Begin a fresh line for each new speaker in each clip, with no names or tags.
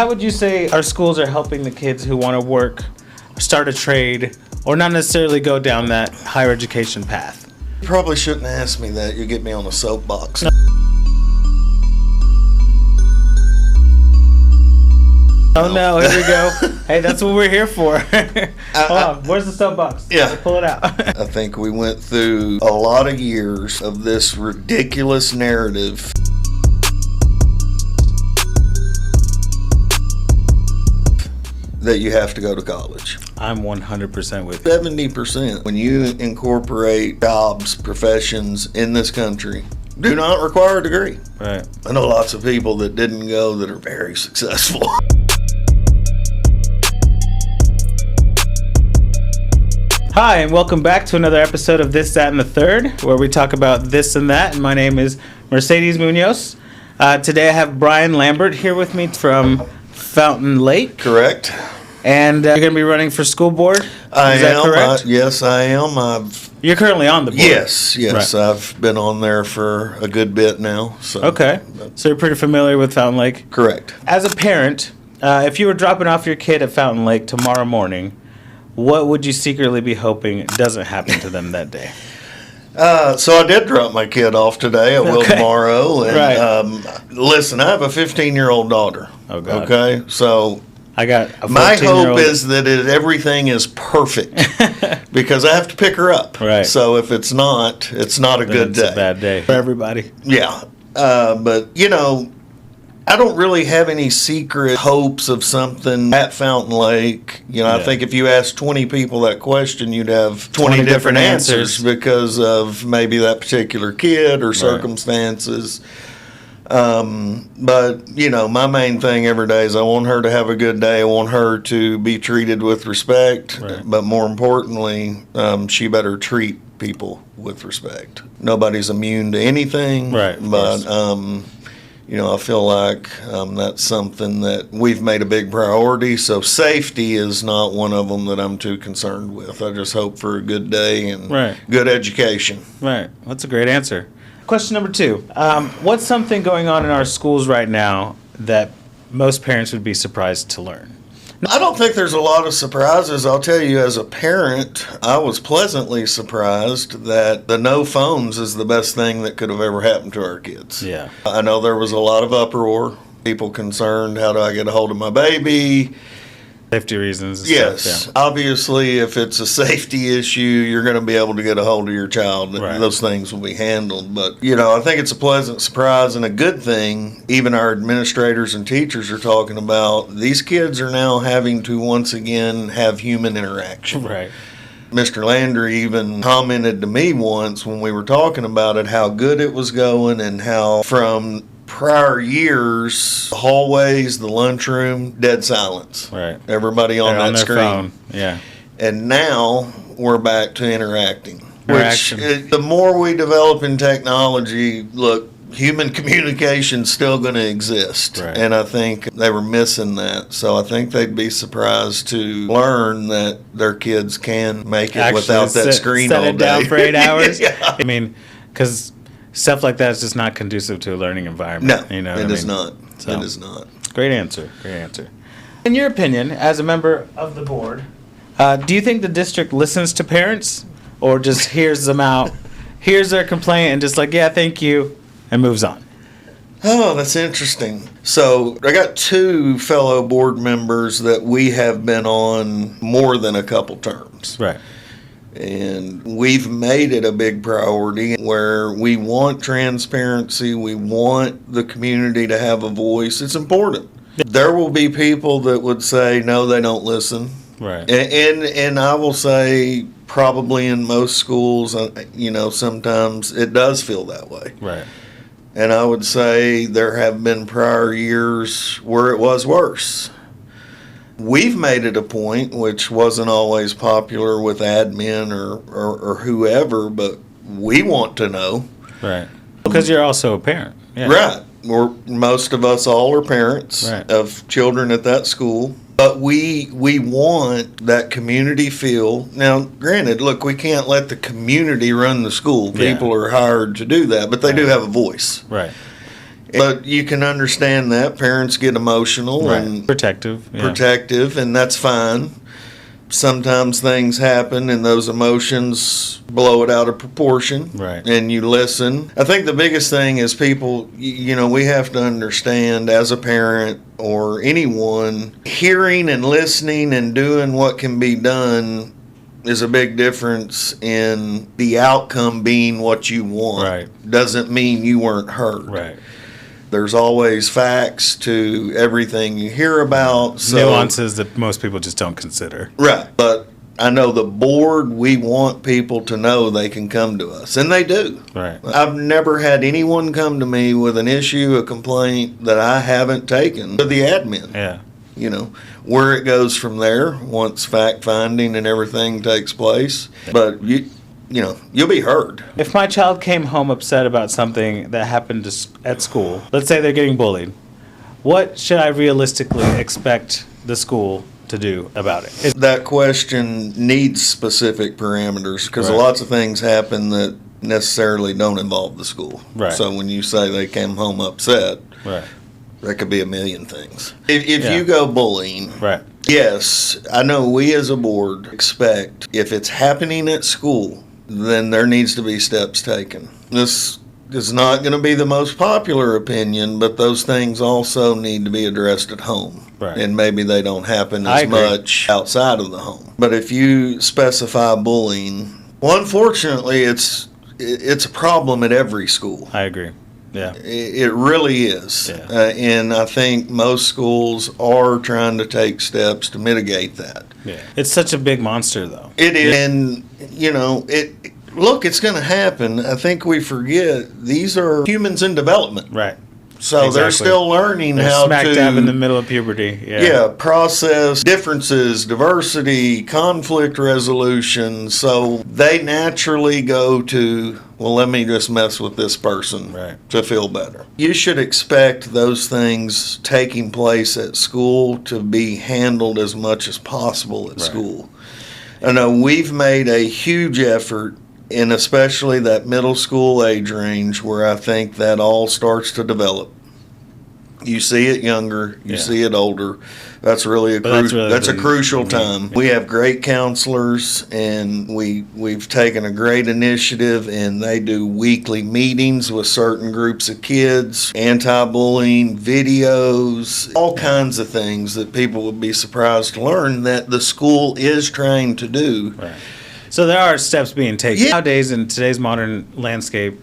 How would you say our schools are helping the kids who want to work, start a trade, or not necessarily go down that higher education path?
You probably shouldn't ask me that. You get me on a soapbox.
No. Oh no, here we go. Hey, that's what we're here for. Hold on, where's the soapbox?
Yeah.
Pull it out.
I think we went through a lot of years of this ridiculous narrative. That you have to go to college.
I'm 100% with you.
70%. When you incorporate jobs, professions in this country, do not require a degree.
Right.
I know lots of people that didn't go that are very successful.
Hi, and welcome back to another episode of This, That, and the Third, where we talk about this and that. And my name is Mercedes Munoz. Today I have Bryan Lambert here with me from Fountain Lake.
Correct.
And you're going to be running for school board? Is that correct?
Yes, I am.
You're currently on the board?
Yes.
Right.
I've been on there for a good bit now. So.
Okay. So you're pretty familiar with Fountain Lake?
Correct.
As a parent, if you were dropping off your kid at Fountain Lake tomorrow morning, what would you secretly be hoping doesn't happen to them that day?
So I did drop my kid off today. I will tomorrow. And,
right.
Listen, I have a 15-year-old daughter.
Oh, God.
Okay? So
I got a 14-year-old.
my hope is that everything is perfect because I have to pick her up.
Right.
So if it's not a good day.
It's a bad day for everybody.
Yeah. But, I don't really have any secret hopes of something at Fountain Lake. I think if you asked 20 people that question, you'd have 20 different answers because of maybe that particular kid or circumstances. But, my main thing every day is I want her to have a good day. I want her to be treated with respect. Right. But more importantly, she better treat people with respect. Nobody's immune to anything.
Right.
But, I feel like that's something that we've made a big priority. So safety is not one of them that I'm too concerned with. I just hope for a good day and good education.
Right. That's a great answer. Question number 2. What's something going on in our schools right now that most parents would be surprised to learn?
I don't think there's a lot of surprises. I'll tell you, as a parent, I was pleasantly surprised that the no phones is the best thing that could have ever happened to our kids.
Yeah.
I know there was a lot of uproar, people concerned, how do I get a hold of my baby?
Safety reasons. And
yes.
stuff,
Obviously, if it's a safety issue, you're going to be able to get a hold of your child.
Right.
Those things will be handled. But, I think it's a pleasant surprise and a good thing. Even our administrators and teachers are talking about these kids are now having to once again have human interaction.
Right.
Mr. Landry even commented to me once when we were talking about it, how good it was going and how from prior years, the hallways, the lunchroom, dead silence.
Right.
Everybody on that
their
screen.
Phone. Yeah.
And now we're back to interacting.
Interaction.
Which, the more we develop in technology, look, human communication's still going to exist.
Right.
And I think they were missing that. So I think they'd be surprised to learn that their kids can make it without that screen all day.
Set it down for 8 hours.
Yeah.
I mean, because stuff like that is just not conducive to a learning environment.
No,
it
is not.
So,
it is not.
Great answer. In your opinion, as a member of the board, do you think the district listens to parents or just hears them out, hears their complaint and just like, yeah, thank you, and moves on?
Oh, that's interesting. So I got 2 fellow board members that we have been on more than a couple terms.
Right.
And we've made it a big priority where we want transparency. We want the community to have a voice. It's important. There will be people that would say, no, they don't listen.
Right.
And I will say probably in most schools, sometimes it does feel that way.
Right.
And I would say there have been prior years where it was worse. We've made it a point, which wasn't always popular with admin or whoever, but we want to know.
Right. Because you're also a parent. Yeah.
Right. Most of us all are parents of children at that school. But we want that community feel. Now, granted, look, we can't let the community run the school. People are hired to do that, but they do have a voice.
Right.
But you can understand that parents get emotional and
protective,
and that's fine. Sometimes things happen and those emotions blow it out of proportion.
Right.
And you listen. I think the biggest thing is people, we have to understand as a parent or anyone, hearing and listening and doing what can be done is a big difference in the outcome being what you want.
Right.
Doesn't mean you weren't heard.
Right.
There's always facts to everything you hear about. So,
nuances that most people just don't consider.
Right. But I know the board, we want people to know they can come to us. And they do.
Right.
I've never had anyone come to me with an issue, a complaint that I haven't taken to the admin.
Yeah.
Where it goes from there once fact finding and everything takes place. But you'll be heard.
If my child came home upset about something that happened at school, let's say they're getting bullied, what should I realistically expect the school to do about it?
That question needs specific parameters because
Right.
lots of things happen that necessarily don't involve the school.
Right.
So when you say they came home upset,
Right.
there could be a million things. If
Yeah.
you go bullying,
Right.
yes, I know we as a board expect if it's happening at school, then there needs to be steps taken. This is not going to be the most popular opinion, but those things also need to be addressed at home.
Right.
And maybe they don't happen
I
as
agree.
much outside of the home. But if you specify bullying, well, unfortunately, it's a problem at every school.
I agree. Yeah.
It really is.
Yeah.
And I think most schools are trying to take steps to mitigate that.
Yeah. It's such a big monster, though.
It is. And, look, it's going to happen. I think we forget these are humans in development.
Right.
So they're
Exactly.
still learning
They're
how
smack
to
dab in the middle of puberty.
yeah, process differences, diversity, conflict resolution. So they naturally go to, well, let me just mess with this person
Right.
to feel better. You should expect those things taking place at school to be handled as much as possible at
Right.
school. I know we've made a huge effort in especially that middle school age range where I think that all starts to develop. You see it younger, you
Yeah.
see it older. That's really that's a crucial time. We have great counselors, and we've taken a great initiative, and they do weekly meetings with certain groups of kids, anti-bullying videos, all kinds of things that people would be surprised to learn that the school is trying to do.
Right. So there are steps being taken.
Yeah.
Nowadays, in today's modern landscape,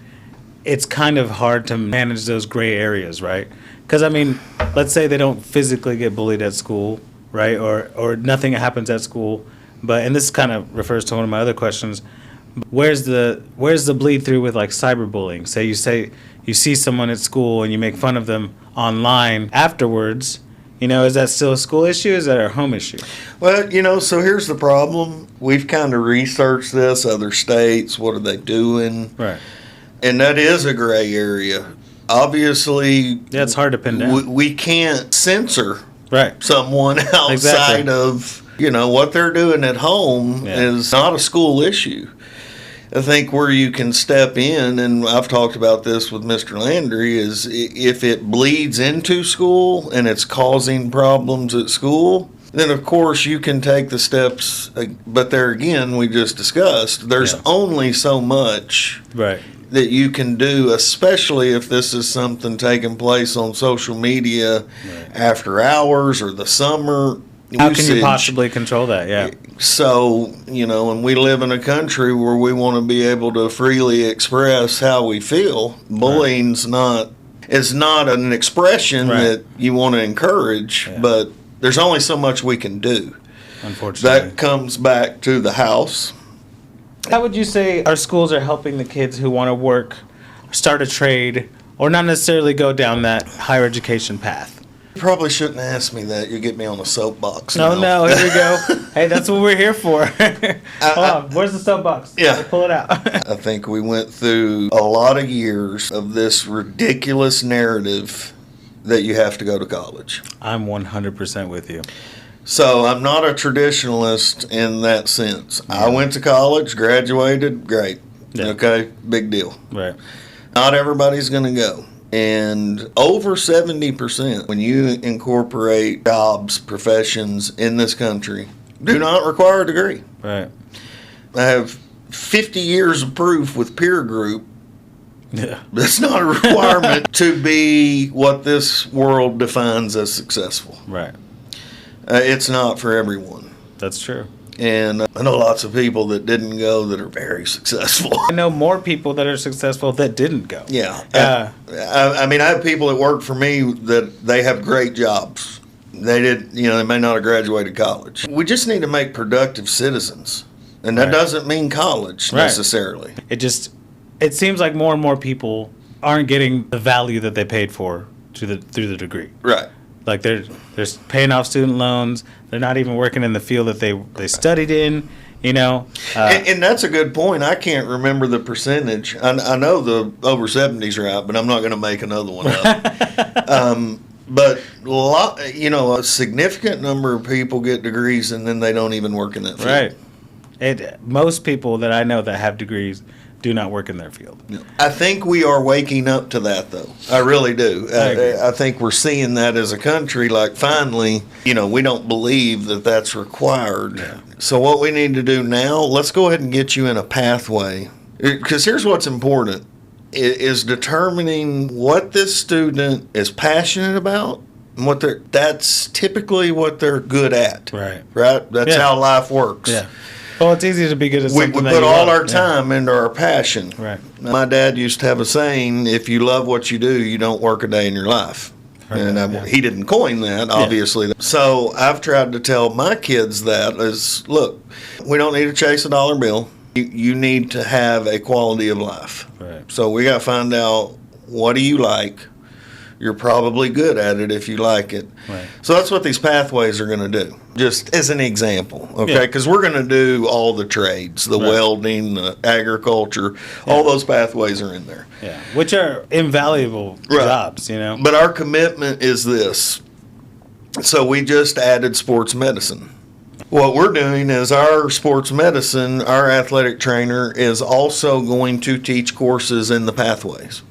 it's kind of hard to manage those gray areas, right? Because, let's say they don't physically get bullied at school, right? Or nothing happens at school. And this kind of refers to one of my other questions. Where's the bleed through with like cyberbullying? Say you see someone at school and you make fun of them online afterwards. Is that still a school issue? Is that a home issue?
Well, so here's the problem. We've kind of researched this, other states, what are they doing?
Right.
And that is a gray area. Obviously,
Yeah, it's hard to pin down.
we can't censor
Right.
someone outside
Exactly.
of, what they're doing at home
Yeah.
is not a school issue. I think where you can step in, and I've talked about this with Mr. Landry, is if it bleeds into school and it's causing problems at school, then of course you can take the steps. But there again, we just discussed, there's
Yeah.
only so much
Right.
that you can do, especially if this is something taking place on social media after hours or the summer.
How can you
usage.
possibly control that? Yeah.
So, and we live in a country where we want to be able to freely express how we feel. Bullying's it's not an expression
Right.
that you want to encourage,
Yeah.
but there's only so much we can do.
Unfortunately.
That comes back to the house.
How would you say our schools are helping the kids who want to work, start a trade, or not necessarily go down that higher education path?
You probably shouldn't ask me that. You get me on a soapbox.
No,
now.
here we go. Hey, that's what we're here for. Hold on. Where's the soapbox?
Yeah.
Pull it out.
I think we went through a lot of years of this ridiculous narrative that you have to go to college.
I'm 100% with you.
So I'm not a traditionalist in that sense. I went to college, graduated, great.
Yeah.
Okay, big deal.
Right.
Not everybody's going to go. And over 70%, when you incorporate jobs, professions in this country, do not require a degree.
Right.
I have 50 years of proof with peer group.
Yeah.
That's not a requirement to be what this world defines as successful.
Right.
It's not for everyone.
That's true.
And I know lots of people that didn't go that are very successful.
I know more people that are successful that didn't go.
Yeah.
Uh,
I mean, I have people that work for me that they have great jobs. They they may not have graduated college. We just need to make productive citizens. And that
Right.
doesn't mean college
Right.
necessarily.
It seems like more and more people aren't getting the value that they paid for through the degree.
Right.
Like they're paying off student loans. They're not even working in the field that they studied in.
And that's a good point. I can't remember the percentage. I know the over 70s are out, but I'm not going to make another one up. But a significant number of people get degrees and then they don't even work in that field.
Right. Most people that I know that have degrees do not work in their field.
I think we are waking up to that, though. I really do. I think we're seeing that as a country. Like, finally, we don't believe that that's required.
Yeah.
So what we need to do now, let's go ahead and get you in a pathway. Because here's what's important, is determining what this student is passionate about and that's typically what they're good at.
Right.
Right? That's how life works.
Yeah. Well, it's easy to be good at
We
something.
put all our time into our passion.
Right.
My dad used to have a saying, if you love what you do, you don't work a day in your life. He didn't coin that, obviously. So I've tried to tell my kids that is, look, we don't need to chase a dollar bill. You need to have a quality of life.
Right.
So we got to find out, what do you like? You're probably good at it if you like it.
Right.
So that's what these pathways are going to do, just as an example, okay?
Yeah.
Because we're going to do all the trades, the
Right.
welding, the agriculture, all those pathways are in there.
Yeah. Which are invaluable jobs,
But our commitment is this. So we just added sports medicine. What we're doing is our sports medicine, our athletic trainer is also going to teach courses in the pathways.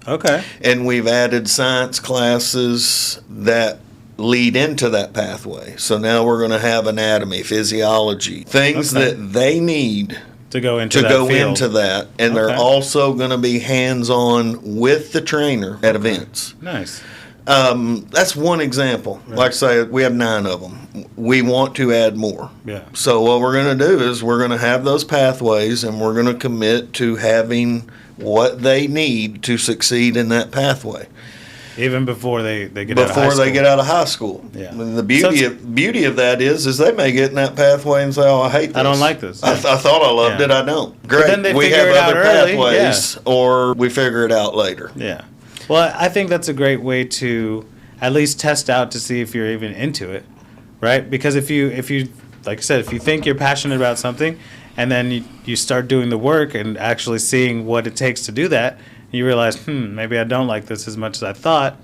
Okay.
And we've added science classes that lead into that pathway. So now we're going to have anatomy, physiology, things that they need
To go into
to
that
go
field.
into that. And they're
Okay.
also going to be hands-on with the trainer at events.
Nice.
That's one example. Like I say, we have 9 of them. We want to add more.
Yeah.
So what we're going to do is we're going to have those pathways, and we're going to commit to having what they need to succeed in that pathway
Even before they get out of high
before
school.
they get out of high school.
Yeah.
And the beauty of that is they may get in that pathway and say, "Oh, I hate this.
I don't like this."
I thought I loved
Yeah.
it. I don't." Great.
then they
we
figure
have
it out
other
early,
pathways, or we figure it out later.
Yeah. Well, I think that's a great way to at least test out to see if you're even into it, right? Because if you like I said, if you think you're passionate about something, and then you start doing the work and actually seeing what it takes to do that, you realize, maybe I don't like this as much as I thought.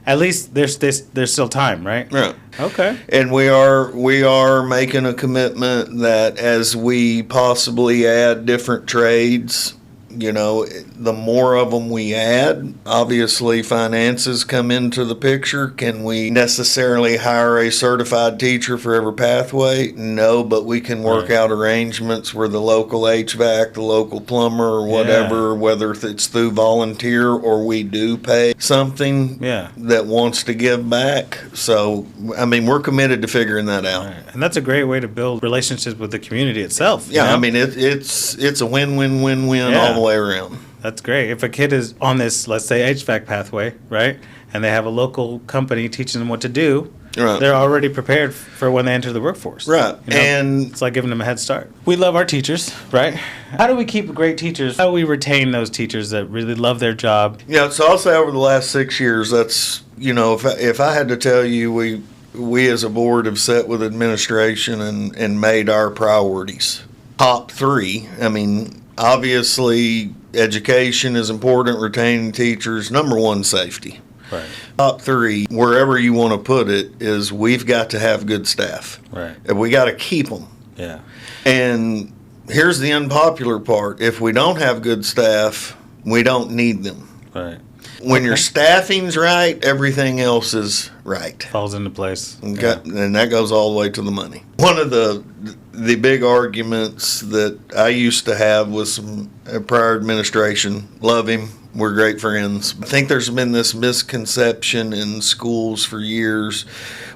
At least there's still time, right?
Right.
Okay.
And we are making a commitment that as we possibly add different trades, the more of them we add, obviously finances come into the picture. Can we necessarily hire a certified teacher for every pathway? No, but we can work out arrangements where the local HVAC, the local plumber, or whatever, whether it's through volunteer or we do pay something that wants to give back. So, I mean, we're committed to figuring that out.
Right. And that's a great way to build relationships with the community itself.
Yeah, I mean, it's a win-win-win-win all the way around.
That's great. If a kid is on this, let's say, HVAC pathway, right, and they have a local company teaching them what to do, they're already prepared for when they enter the workforce.
Right. And
it's like giving them a head start. We love our teachers, right? How do we keep great teachers? How do we retain those teachers that really love their job?
Yeah, so I'll say over the last 6 years, that's, if I had to tell you, we as a board have sat with administration and made our priorities. Top 3, I mean, obviously, education is important, retaining teachers. Number 1, safety.
Right.
Top 3, wherever you want to put it, is we've got to have good staff.
Right.
And we got to keep them.
Yeah.
And here's the unpopular part. If we don't have good staff, we don't need them.
Right.
When your staffing's right, everything else is right.
Falls into place.
Okay? Yeah. And that goes all the way to the money. One of the big arguments that I used to have with some prior administration, love him, we're great friends. I think there's been this misconception in schools for years.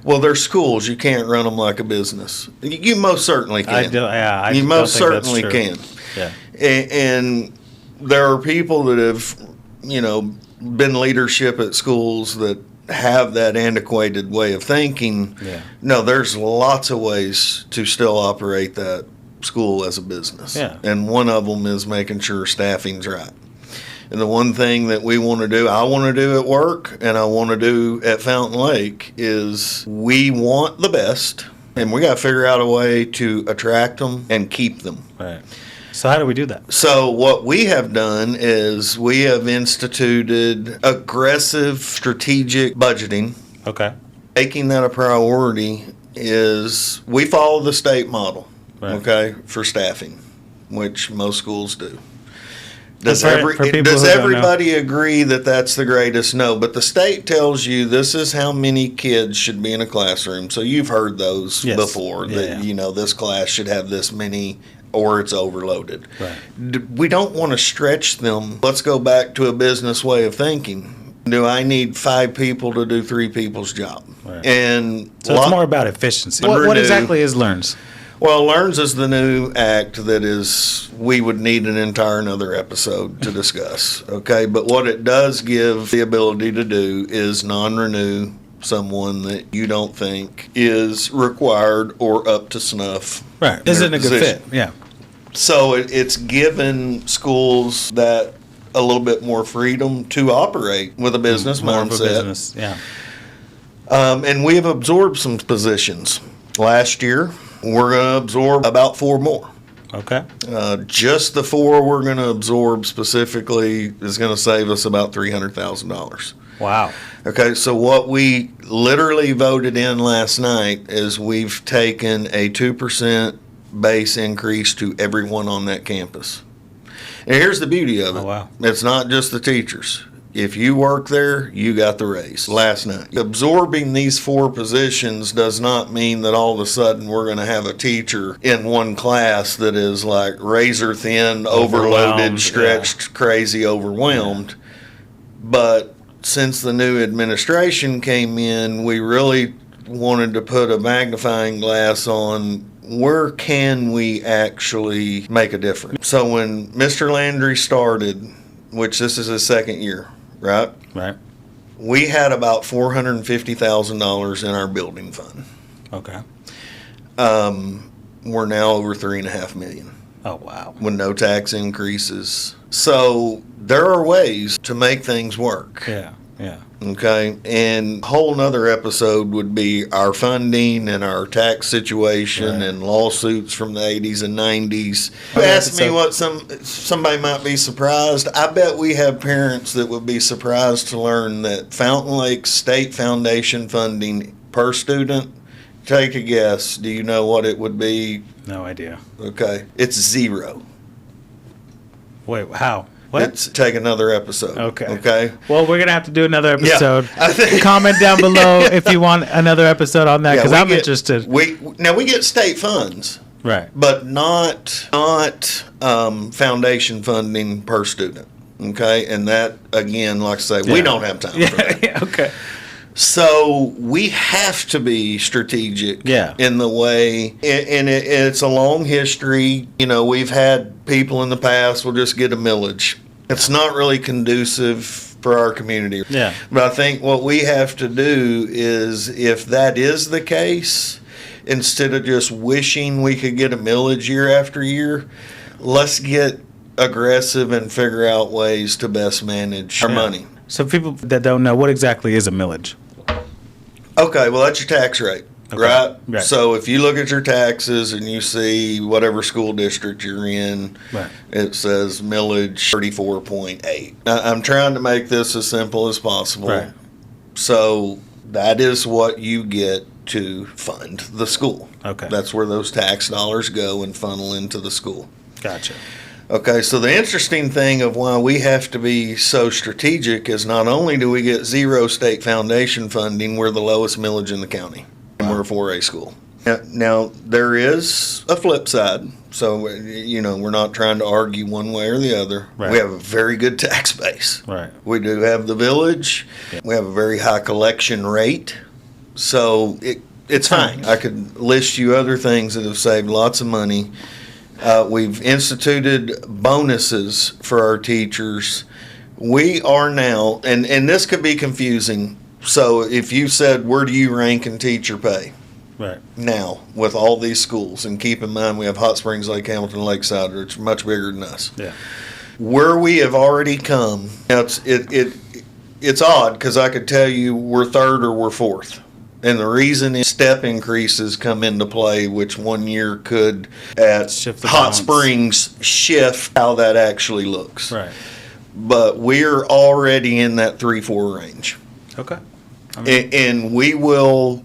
Well, they're schools. You can't run them like a business. You most certainly can. You most certainly can.
Yeah.
And there are people that have, been leadership at schools that have that antiquated way of thinking.
Yeah.
No, there's lots of ways to still operate that school as a business.
Yeah.
And one of them is making sure staffing's right. And the one thing that we want to do, I want to do at work and I want to do at Fountain Lake is we want the best, and we got to figure out a way to attract them and keep them.
Right. So how do we do that?
So what we have done is we have instituted aggressive strategic budgeting.
Okay.
Making that a priority is we follow the state model,
right.
Okay, for staffing, which most schools do. Does
everybody
agree that that's the greatest? No, but the state tells you this is how many kids should be in a classroom. So you've heard those before, that this class should have this many or it's overloaded.
Right.
We don't want to stretch them. Let's go back to a business way of thinking. Do I need 5 people to do 3 people's job?
Right.
And
so it's more about efficiency. What exactly is LEARNS?
Well, LEARNS is the new act that we would need an entire another episode to discuss, okay? But what it does give the ability to do is non-renew someone that you don't think is required or up to snuff.
Right. Isn't a good fit, yeah.
So it's given schools that a little bit more freedom to operate with a business
more
mindset.
Of a business, yeah.
And we have absorbed some positions. Last year, we're going to absorb about 4 more.
Okay.
Just the 4 we're going to absorb specifically is going to save us about $300,000.
Wow.
Okay, so what we literally voted in last night is we've taken a 2% base increase to everyone on that campus. And here's the beauty of it.
Oh, wow.
It's not just the teachers. If you work there, you got the raise last night. Absorbing these 4 positions does not mean that all of a sudden we're going to have a teacher in one class that is like razor thin, overloaded, stretched, crazy, overwhelmed.
Yeah.
But since the new administration came in, we really wanted to put a magnifying glass on where can we actually make a difference. So when Mr. Landry started, which this is his 2nd year, right?
Right.
We had about $450,000 in our building fund.
Okay.
We're now over $3.5 million.
Oh, wow.
With no tax increases. So there are ways to make things work.
Yeah, yeah.
Okay, and a whole nother episode would be our funding and our tax situation and lawsuits from the 80s and 90s. You asked me what somebody might be surprised. I bet we have parents that would be surprised to learn that Fountain Lake State Foundation funding per student, take a guess. Do you know what it would be?
No idea.
Okay, it's 0.
Wait, how? What?
Take another episode. Okay.
Well, we're going to have to do another episode.
Yeah,
comment down below if you want another episode on that, because I'm interested.
We get state funds.
Right.
But not foundation funding per student. Okay. And that, again, like I say, we don't have time for that.
Yeah, okay.
So we have to be strategic in the way, and it's a long history. We've had people in the past will just get a millage. It's not really conducive for our community.
Yeah.
But I think what we have to do is, if that is the case, instead of just wishing we could get a millage year after year, let's get aggressive and figure out ways to best manage our money.
So people that don't know, what exactly is a millage?
Okay, well, that's your tax rate,
right?
So if you look at your taxes and you see whatever school district you're in, it says millage 34.8. I'm trying to make this as simple as possible.
Right.
So that is what you get to fund the school.
Okay.
That's where those tax dollars go and funnel into the school.
Gotcha.
Okay, so the interesting thing of why we have to be so strategic is not only do we get zero state foundation funding, we're the lowest millage in the county, and we're a 4A school. Now, there is a flip side, so, we're not trying to argue one way or the other.
Right.
We have a very good tax base.
Right.
We do have the village.
Yeah.
We have a very high collection rate, so it's fine. I could list you other things that have saved lots of money. We've instituted bonuses for our teachers. We are now, and this could be confusing. So if you said, where do you rank in teacher pay?
Right.
Now, with all these schools, and keep in mind we have Hot Springs, Lake Hamilton, Lakeside, which are much bigger than us.
Yeah.
Where we have already come, now it's odd because I could tell you we're third or we're fourth. And the reason is step increases come into play, which one year could, at
Shift the
Hot
balance.
Springs, shift how that actually looks.
Right.
But we're already in that 3-4 range.
Okay.
And we will,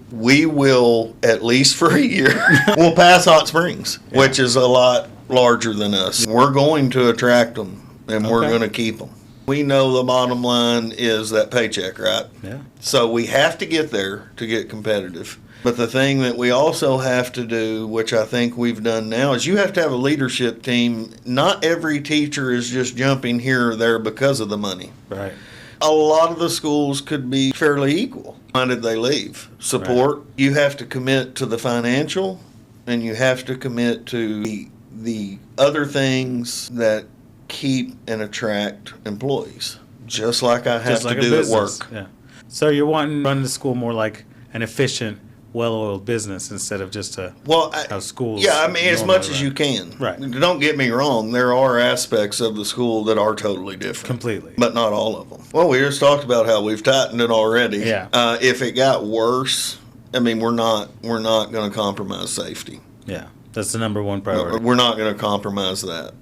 at least for a year, we'll pass Hot Springs, which is a lot larger than us. We're going to attract them, and we're going to keep them. We know the bottom line is that paycheck, right?
Yeah.
So we have to get there to get competitive. But the thing that we also have to do, which I think we've done now, is you have to have a leadership team. Not every teacher is just jumping here or there because of the money.
Right.
A lot of the schools could be fairly equal. Why did they leave? Support. Right. You have to commit to the financial, and you have to commit to the other things that keep and attract employees, just like I have to do at work.
Yeah. So you're wanting to run the school more like an efficient, well-oiled business instead of just how schools.
Yeah, I mean, as much as you can.
Right.
Don't get me wrong. There are aspects of the school that are totally different.
Completely.
But not all of them. Well, we just talked about how we've tightened it already.
Yeah.
If it got worse, I mean, we're not going to compromise safety.
Yeah. That's the number one priority.
We're not going to compromise that.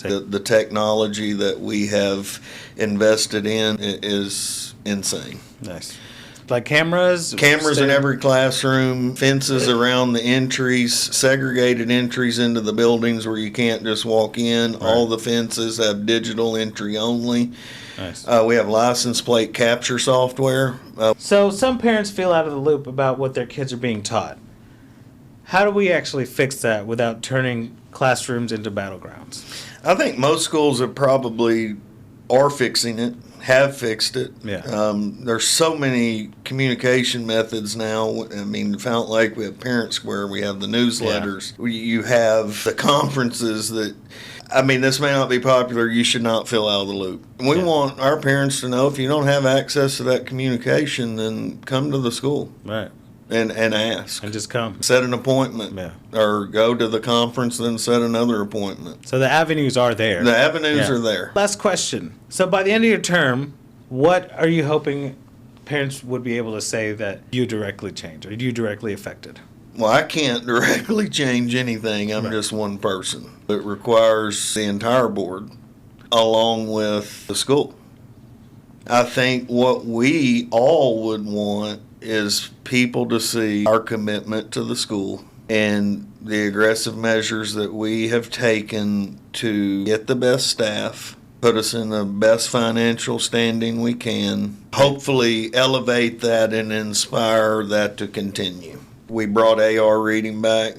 The technology that we have invested in is insane.
Nice. Like cameras
in every classroom, fences around the entries, segregated entries into the buildings where you can't just walk in. Right. All the fences have digital entry only.
Nice.
We have license plate capture software.
So some parents feel out of the loop about what their kids are being taught. How do we actually fix that without turning classrooms into battlegrounds?
I think most schools are fixing it. Have fixed it.
Yeah.
There's so many communication methods now. I mean, Fountain Lake, we have Parent Square, we have the newsletters, you have the conferences that, I mean, this may not be popular, you should not feel out of the loop. We want our parents to know if you don't have access to that communication, then come to the school.
Right.
And ask.
And just come.
Set an appointment.
Yeah.
Or go to the conference, then set another appointment.
So the avenues are there.
The avenues are there.
Last question. So by the end of your term, what are you hoping parents would be able to say that you directly changed or you directly affected?
Well, I can't directly change anything. I'm just one person. It requires the entire board along with the school. I think what we all would want is people to see our commitment to the school and the aggressive measures that we have taken to get the best staff, put us in the best financial standing we can, hopefully elevate that and inspire that to continue. We brought AR reading back.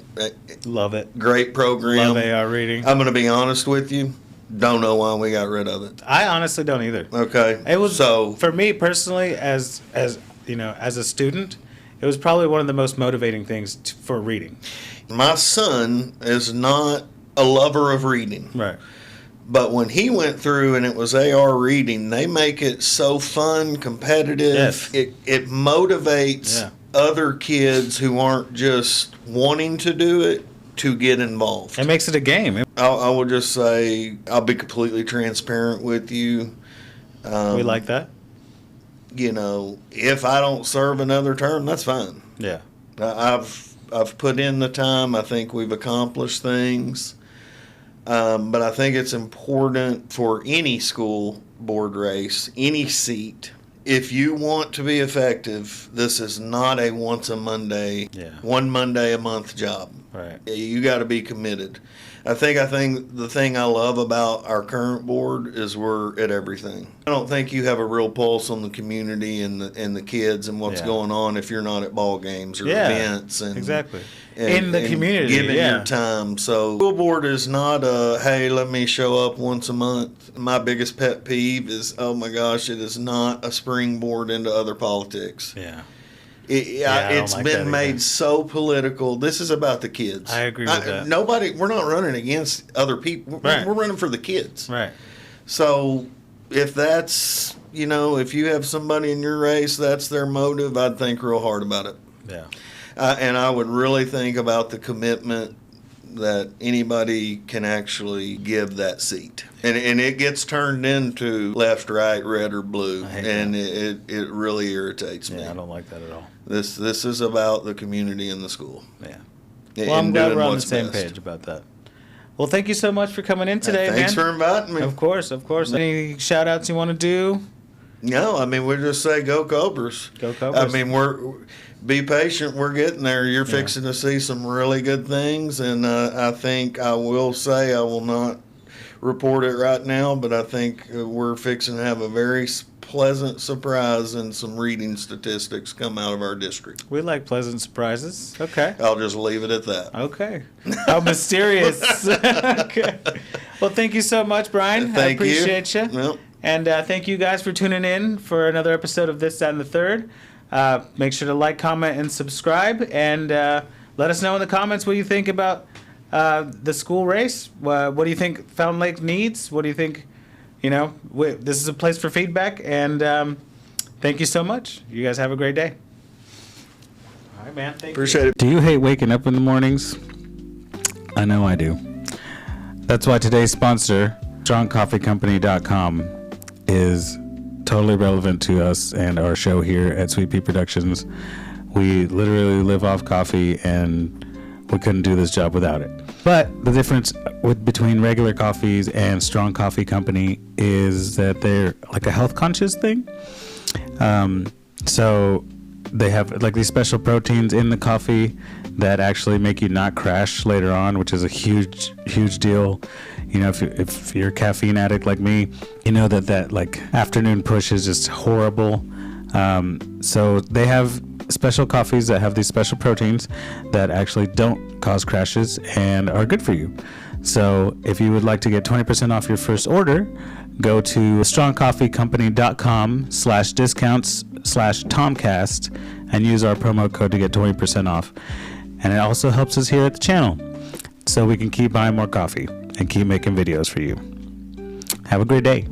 Love it.
Great program.
Love AR reading.
I'm going to be honest with you. Don't know why we got rid of it.
I honestly don't either.
Okay.
It was for me personally, as a student, it was probably one of the most motivating things for reading.
My son is not a lover of reading.
Right.
But when he went through and it was AR reading, they make it so fun, competitive.
Yes.
It motivates other kids who aren't just wanting to do it to get involved.
It makes it a game.
I will just say, I'll be completely transparent with you.
We like that.
If I don't serve another term, that's fine.
Yeah.
I've put in the time. I think we've accomplished things. But I think it's important for any school board race, any seat, if you want to be effective, this is not a once a Monday,
Yeah.
one Monday a month job.
Right.
You got to be committed. I think the thing I love about our current board is we're at everything. I don't think you have a real pulse on the community and the kids and what's
Yeah.
going on if you're not at ball games or
Yeah,
events and
exactly.
and-
In the
and
community,
giving
yeah.
your time. So school board is not a hey, let me show up once a month. My biggest pet peeve is, oh my gosh, it is not a springboard into other politics.
Yeah.
Yeah,
I don't
it's
like
been
that
made
either.
so political. This is about the kids.
I agree with that.
We're not running against other people.
Right.
We're running for the kids.
Right.
So if that's, if you have somebody in your race, that's their motive, I'd think real hard about it.
Yeah.
And I would really think about the commitment that anybody can actually give that seat. And it gets turned into left, right, red, or blue.
I hate
And it really irritates me.
Yeah, I don't like that at all.
This is about the community and the school.
Yeah.
And
Well, I'm glad
doing
we're on the
what's
same
best.
page about that. Well, thank you so much for coming in today,
Thanks
man.
for inviting me.
Of course, of course. Any shout outs you want to do?
No, I mean, we just say go Cobras.
Go Cobras.
I mean, be patient. We're getting there. You're fixing to see some really good things, and I think I will say I will not report it right now, but I think we're fixing to have a very pleasant surprise and some reading statistics come out of our district.
We like pleasant surprises. Okay.
I'll just leave it at that.
Okay. How mysterious. Okay. Well, thank you so much, Brian. I
Thank you.
appreciate you.
Well,
And thank you guys for tuning in for another episode of This, That, and the Third. Make sure to like, comment, and subscribe. And let us know in the comments what you think about the school race. What do you think Fountain Lake needs? What do you think? This is a place for feedback. And thank you so much. You guys have a great day. All right, man. Thank
appreciate it.
Do you hate waking up in the mornings? I know I do. That's why today's sponsor, StrongCoffeeCompany.com, is totally relevant to us and our show here at Sweet Pea Productions. We literally live off coffee, and we couldn't do this job without it. But the difference between regular coffees and Strong Coffee Company is that they're like a health conscious thing. So they have like these special proteins in the coffee that actually make you not crash later on, which is a huge deal. If you're a caffeine addict like me, you know that like afternoon push is just horrible. So they have special coffees that have these special proteins that actually don't cause crashes and are good for you. So if you would like to get 20% off your first order, go to strongcoffeecompany.com/discounts/Tomcast and use our promo code to get 20% off. And it also helps us here at the channel so we can keep buying more coffee and keep making videos for you. Have a great day.